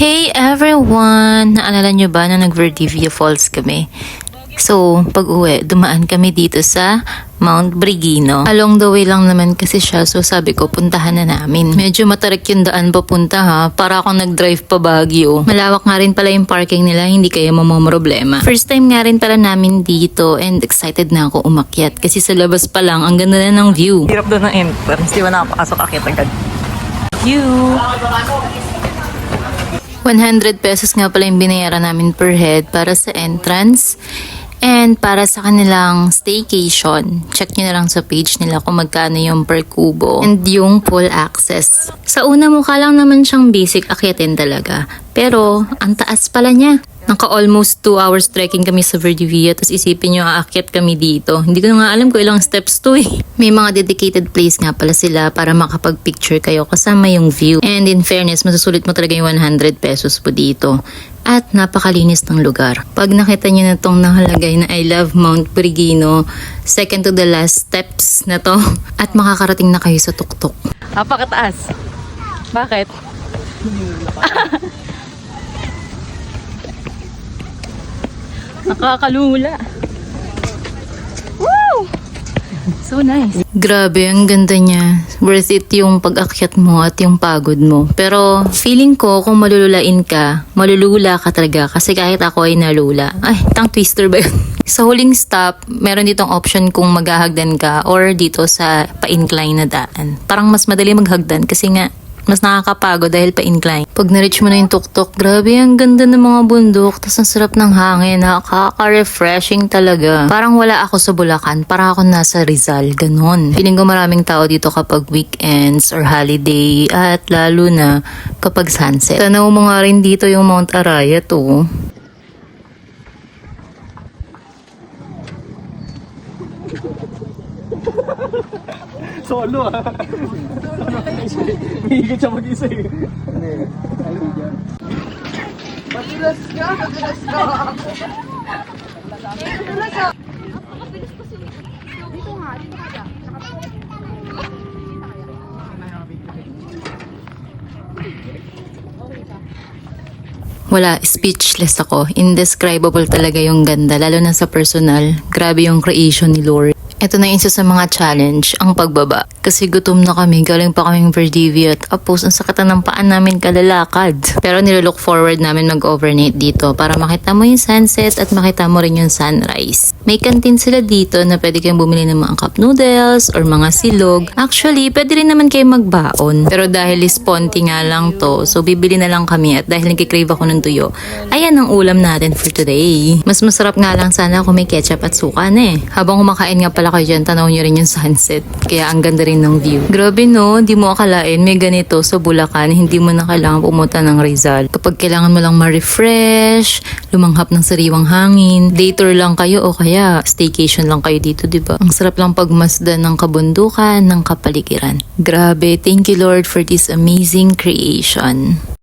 Hey everyone! Naalala nyo ba na nag-Valdivia Falls kami? So, pag-uwi, dumaan kami dito sa Mount Brigino. Along the way lang naman kasi siya, so sabi ko, puntahan na namin. Medyo matarik yung daan papunta ha, para akong nag-drive pa Baguio. Malawak nga rin pala yung parking nila, hindi kaya mamamroblema. First time nga rin pala namin dito and excited na ako umakyat kasi sa labas pa lang, ang ganda na ng view. Hirap doon ng entrance, di ba nakapasok akit agad. View! 100 pesos nga pala yung binayaran namin per head para sa entrance. And para sa kanilang staycation, check nyo na lang sa page nila kung magkano yung per kubo and yung full access. Sa una mukha lang naman siyang basic akyatin talaga. Pero ang taas pala niya. Naka almost 2 hours trekking kami sa Valdivia, tapos isipin nyo aakyat kami dito. Hindi ko nga alam kung ilang steps to eh. May mga dedicated place nga pala sila para makapag-picture kayo kasama yung view. And in fairness, masusulit mo talaga yung 100 pesos po dito. At napakalinis ng lugar. Pag nakita nyo na tong nakalagay na I love Mount Brigino, second to the last steps na to. At makakarating na kayo sa tuktok. Napakataas. Bakit? Nakakalula. Woo! So nice. Grabe, ang ganda niya. Worth it yung pag-akyat mo at yung pagod mo. Pero feeling ko kung malululain ka, malulula ka talaga kasi kahit ako ay nalula. Ay, tongue twister ba yun? Sa huling stop, meron ditong option kung maghahagdan ka or dito sa pa-incline na daan. Parang mas madali maghagdan kasi nga mas nakakapagod dahil pa-incline. Pag na-reach mo na yung tuktok, grabe, ang ganda ng mga bundok. Tapos ang sarap ng hangin. Nakaka-refreshing talaga. Parang wala ako sa Bulacan. Parang ako nasa Rizal. Ganon. Feeling ko maraming tao dito kapag weekends or holiday. At lalo na kapag sunset. Tanaw mo nga rin dito yung Mount Arayat to. Solo ah. Higit siya mag-isa eh. Madulas ka! Madulas ka! Madulas ka! Dito nga, dito ka. Wala, speechless ako. Indescribable talaga yung ganda, lalo na sa personal. Grabe yung creation ni Lord. Ito na isa sa mga challenge, ang pagbaba. Kasi gutom na kami, galing pa kaming Valdivia at apos ang sakit ng paan namin kalalakad. Pero nilook forward namin mag-overnight dito para makita mo yung sunset at makita mo rin yung sunrise. May canteen sila dito na pwede kayong bumili ng mga cup noodles or mga silog. Actually, pwede rin naman kayo magbaon. Pero dahil sponty nga lang to, so bibili na lang kami at dahil nagkikrave ako ng tuyo, ayan ang ulam natin for today. Mas masarap nga lang sana kung may ketchup at suka na eh. Habang kumakain nga pala kayo dyan, tanaw nyo rin yung sunset. Kaya ang ganda rin ng view. Grabe no, di mo akalain may ganito sa Bulacan, hindi mo na kailangan pumunta ng Rizal. Kapag kailangan mo lang ma-refresh, lumanghap ng sariwang hangin, day tour lang kayo o kaya staycation lang kayo dito, di ba? Ang sarap lang pagmasdan ng kabundukan, ng kapaligiran. Grabe, thank you Lord for this amazing creation.